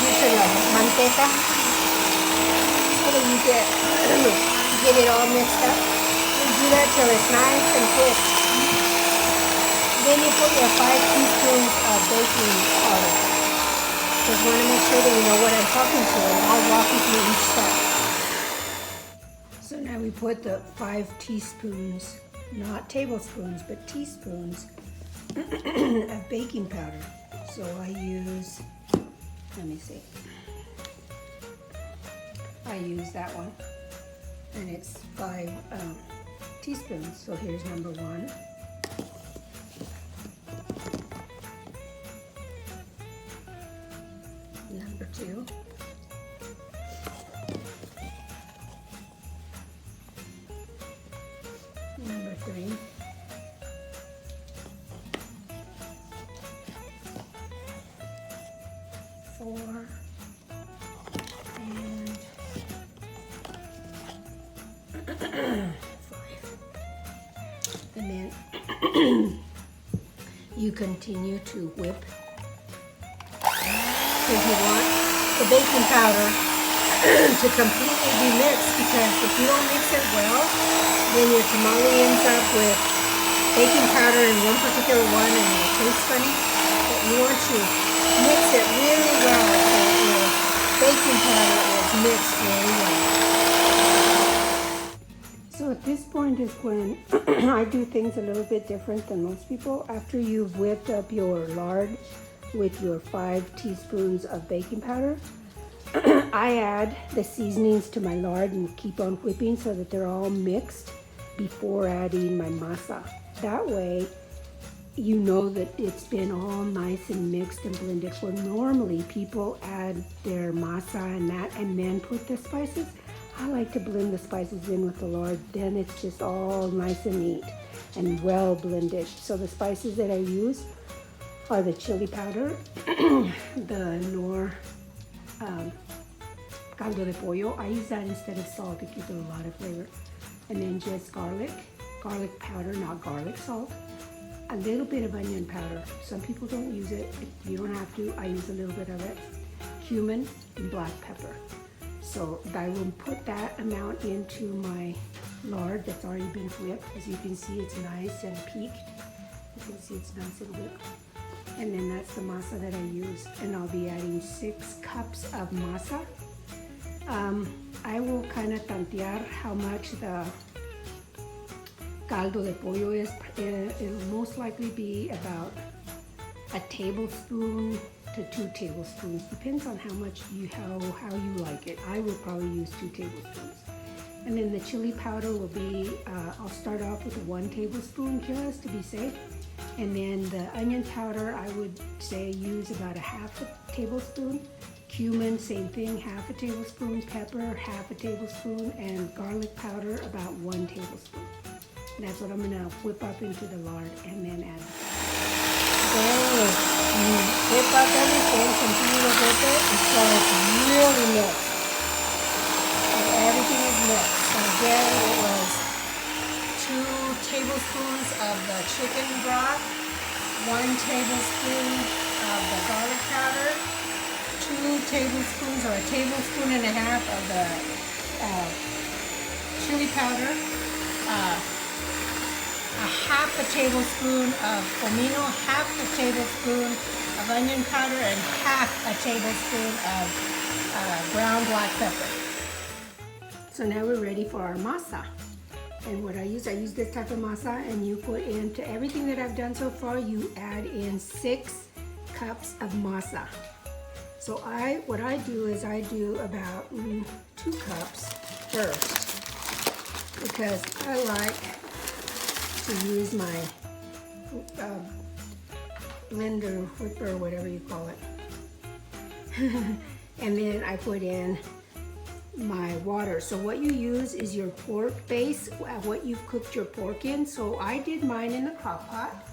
introduce the manteca so that you get it all mixed up. You do that till it's nice and thick. Then you put your 5 teaspoons of baking powder. Just want to make sure that you know what I'm talking to, and I'll walk you through each step. So now we put the 5 teaspoons, not tablespoons, but teaspoons of baking powder. So I use, let me see, I use that one, and it's 5 teaspoons. So here's number 1. Number 2. Number 3. Four. And 5. And then you continue to whip. If you want the baking powder to completely be mixed, because if you don't mix it well, then your tamale ends up with baking powder in one particular one and it'll taste funny. But you want to mix it really well so your baking powder is mixed really well. So at this point is when I do things a little bit different than most people. After you've whipped up your lard with your 5 teaspoons of baking powder, I add the seasonings to my lard and keep on whipping so that they're all mixed before adding my masa. That way you know that it's been all nice and mixed and blended. Where normally people add their masa and that and then put the spices, I like to blend the spices in with the lard. Then it's just all nice and neat and well blended. So the spices that I use are the chili powder, the nor caldo de pollo. I use that instead of salt to give it a lot of flavor. And then just garlic powder, not garlic salt. A little bit of onion powder. Some people don't use it. You don't have to. I use a little bit of it. Cumin and black pepper. So I will put that amount into my lard that's already been whipped. As you can see, it's nice and peaked. You can see it's nice and whipped. And then that's the masa that I use. And I'll be adding 6 cups of masa. I will kind of tantear how much the caldo de pollo is. It'll most likely be about a tablespoon to 2 tablespoons. Depends on how much how you like it. I will probably use 2 tablespoons. And then the chili powder will be, I'll start off with 1 tablespoon just to be safe. And then the onion powder, I would say use about a half a tablespoon. Cumin, same thing, half a tablespoon. Pepper, half a tablespoon. And garlic powder, about 1 tablespoon. And that's what I'm gonna whip up into the lard and then add. Then you whip up everything, continue to whip it until it's really mixed. And everything is mixed. So again, it was 2 tablespoons of the chicken broth, 1 tablespoon of the garlic powder, 2 tablespoons or a tablespoon and a half of the chili powder, a half a tablespoon of comino, half a tablespoon of onion powder, and half a tablespoon of ground black pepper. So now we're ready for our masa. And what I use this type of masa, and you put into everything that I've done so far, you add in 6 cups of masa. So what I do is I do about 2 cups first, because I like to use my blender, whipper, whatever you call it. And then I put in my water. So what you use is your pork base, what you've cooked your pork in. So I did mine in the crock pot.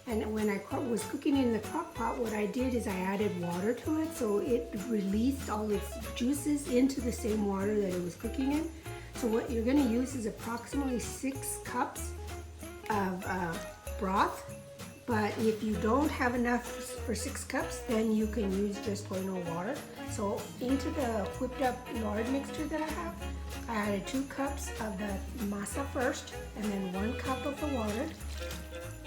And when I was cooking in the crock pot, what I did is I added water to it, so it released all its juices into the same water that it was cooking in. So what you're gonna use is approximately 6 cups of broth, But if you don't have enough for 6 cups, then you can use just plain old water. So into the whipped up lard mixture that I have, I added 2 cups of the masa first, and then 1 cup of the water,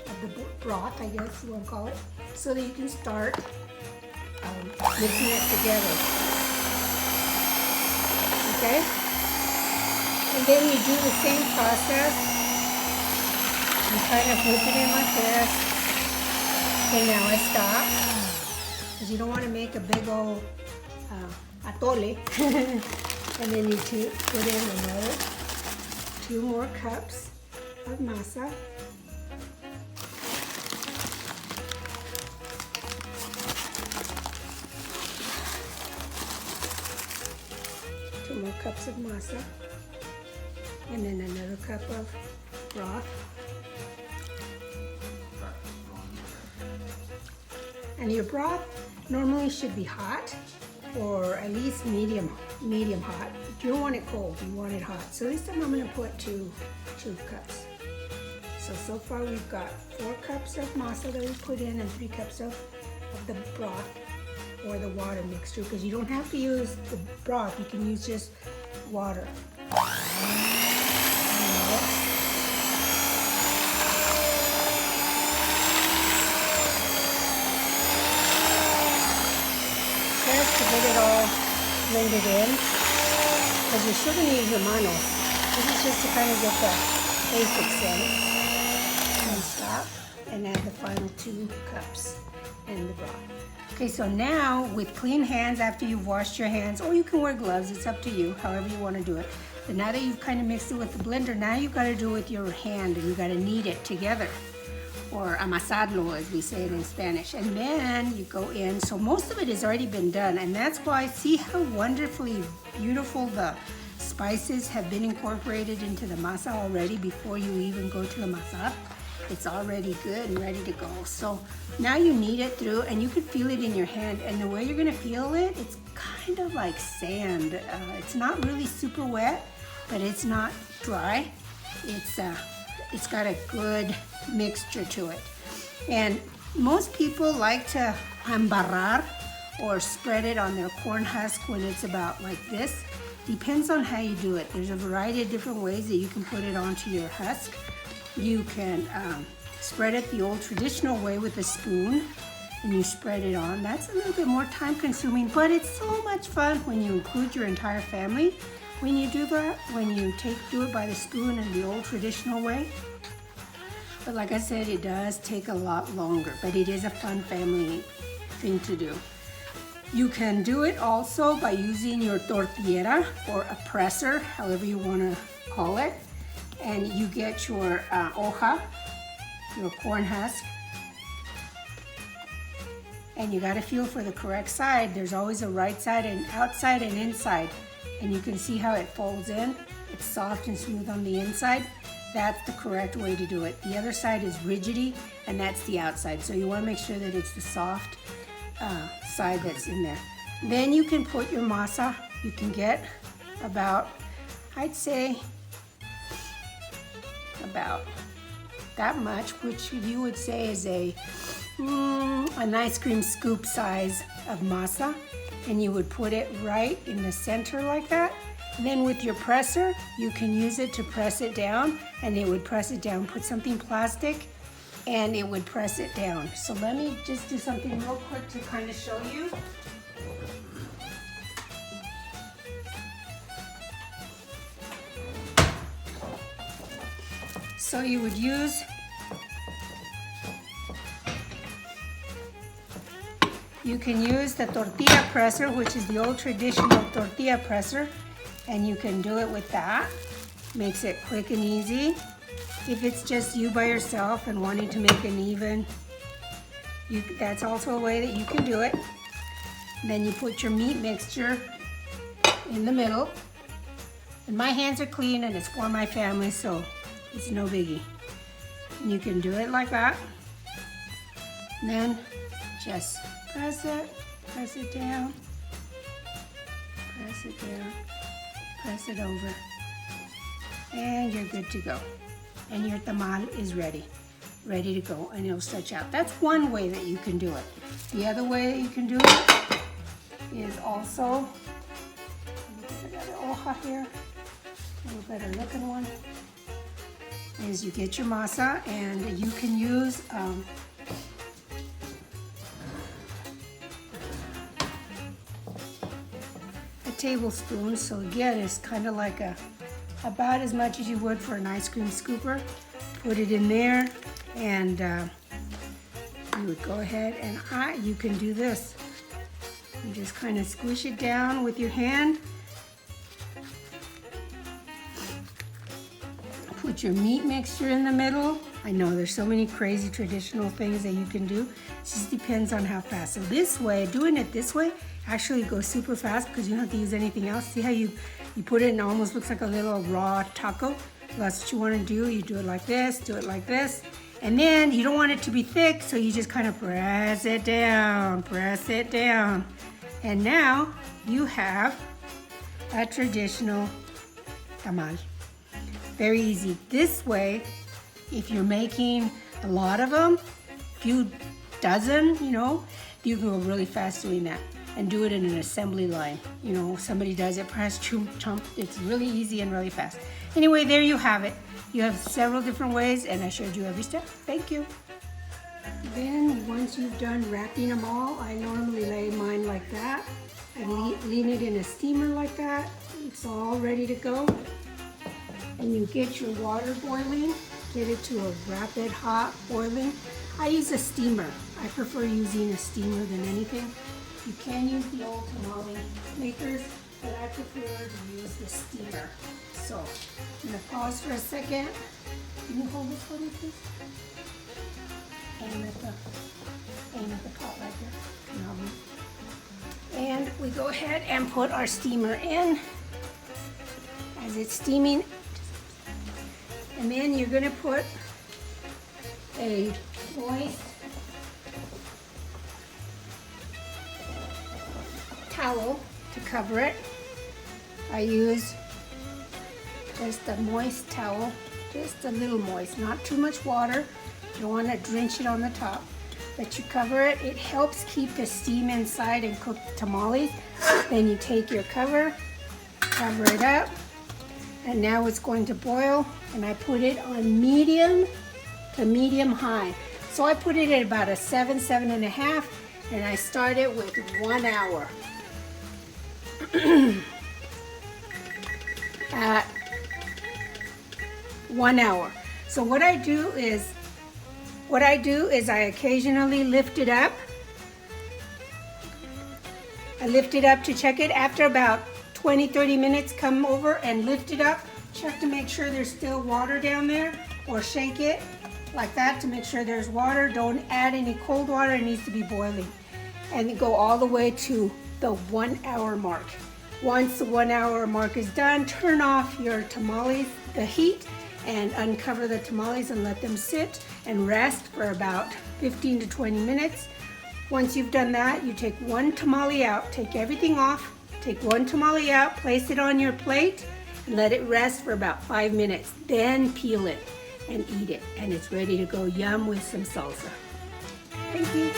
of the broth, I guess you want to call it, so that you can start mixing it together. Okay? And then you do the same process. You kind of whip it in like this. Okay, now I stop, because you don't want to make a big old atole. And then you put in another 2 more cups of masa. More cups of masa, and then another cup of broth, and your broth normally should be hot, or at least medium hot. You don't want it cold, you want it hot. So this time I'm going to put two cups. So far we've got 4 cups of masa that we put in, and 3 cups of the broth or the water mixture, because you don't have to use the broth, you can use just water. Just to get it all blended in, because you're still going to use your manos. This is just to kind of get the basics in. And stop, and add the final 2 cups and the broth. Okay, so now with clean hands after you've washed your hands, or you can wear gloves, it's up to you, however you want to do it. But now that you've kind of mixed it with the blender, now you've got to do it with your hand, and you've got to knead it together, or amasarlo as we say it in Spanish. And then you go in, so most of it has already been done, and that's why, see how wonderfully beautiful the spices have been incorporated into the masa already before you even go to the masa. It's already good and ready to go. So now you knead it through, and you can feel it in your hand, and the way you're gonna feel it, it's kind of like sand. It's not really super wet, but it's not dry. It's got a good mixture to it. And most people like to embarrar or spread it on their corn husk when it's about like this. Depends on how you do it. There's a variety of different ways that you can put it onto your husk. You can spread it the old traditional way with a spoon, and you spread it on. That's a little bit more time consuming, but it's so much fun when you include your entire family. When you do that, when you do it by the spoon in the old traditional way. But like I said, it does take a lot longer, but it is a fun family thing to do. You can do it also by using your tortillera or a presser, however you want to call it. And you get your hoja, your corn husk, and you got to feel for the correct side. There's always a right side and outside and inside, and you can see how it folds in. It's soft and smooth on the inside. That's the correct way to do it. The other side is rigidy, and that's the outside. So you want to make sure that it's the soft side that's in there. Then you can put your masa. You can get about, I'd say, about that much, which you would say is an ice cream scoop size of masa, and you would put it right in the center like that. And then with your presser, you can use it to press it down, and it would press it down. Put something plastic, and it would press it down. So let me just do something real quick to kind of show you. So you would use you can use the tortilla presser, which is the old traditional tortilla presser, and you can do it with that. Makes it quick and easy. If it's just you by yourself and wanting to make an even, that's also a way that you can do it. Then you put your meat mixture in the middle. And my hands are clean, and it's for my family, so it's no biggie. And you can do it like that. And then just press it down, press it down, press it over, and you're good to go. And your tamal is ready. ready to go, and it'll stretch out. That's one way that you can do it. The other way that you can do it is also, I got an hoja here, a little better looking one, is you get your masa, and you can use a tablespoon. So again, it's kind of like about as much as you would for an ice cream scooper. Put it in there, and you would go ahead and you can do this. You just kind of squish it down with your hand. Put your meat mixture in the middle. I know there's so many crazy traditional things that you can do. It just depends on how fast. So this way, doing it this way, actually goes super fast because you don't have to use anything else. See how you put it and it almost looks like a little raw taco? That's what you want to do. You do it like this, do it like this. And then you don't want it to be thick, so you just kind of press it down, press it down. And now you have a traditional tamal. Very easy. This way, if you're making a lot of them, a few dozen, you know, you can go really fast doing that and do it in an assembly line. You know, somebody does it, press, chomp, chomp. It's really easy and really fast. Anyway, there you have it. You have several different ways, and I showed you every step. Thank you. Then once you've done wrapping them all, I normally lay mine like that. I lean it in a steamer like that. It's all ready to go. And you get your water boiling, get it to a rapid hot boiling. I use a steamer. I prefer using a steamer than anything. You can use the old tamale makers, but I prefer to use the steamer. So I'm gonna pause for a second. Can you hold this for me, please? Aim at the pot right there. And we go ahead and put our steamer in as it's steaming. And then you're gonna put a moist towel to cover it. I use just a moist towel, just a little moist, not too much water. You don't want to drench it on the top, but you cover it. It helps keep the steam inside and cook the tamales. Then you take your cover, cover it up, and now it's going to boil, and I put it on medium to medium high. So I put it at about a 7, 7.5, and I start it with 1 hour. At 1 hour. So what I do is I occasionally lift it up. I lift it up to check it. After about 20-30 minutes, come over and lift it up. Check to make sure there's still water down there, or shake it like that to make sure there's water. Don't add any cold water. It needs to be boiling. And go all the way to the 1 hour mark. Once the 1 hour mark is done, turn off your tamales, the heat, and uncover the tamales and let them sit and rest for about 15 to 20 minutes. Once you've done that, you take one tamale out, take everything off, take one tamale out, place it on your plate, and let it rest for about 5 minutes. Then peel it and eat it, and it's ready to go. Yum with some salsa. Thank you.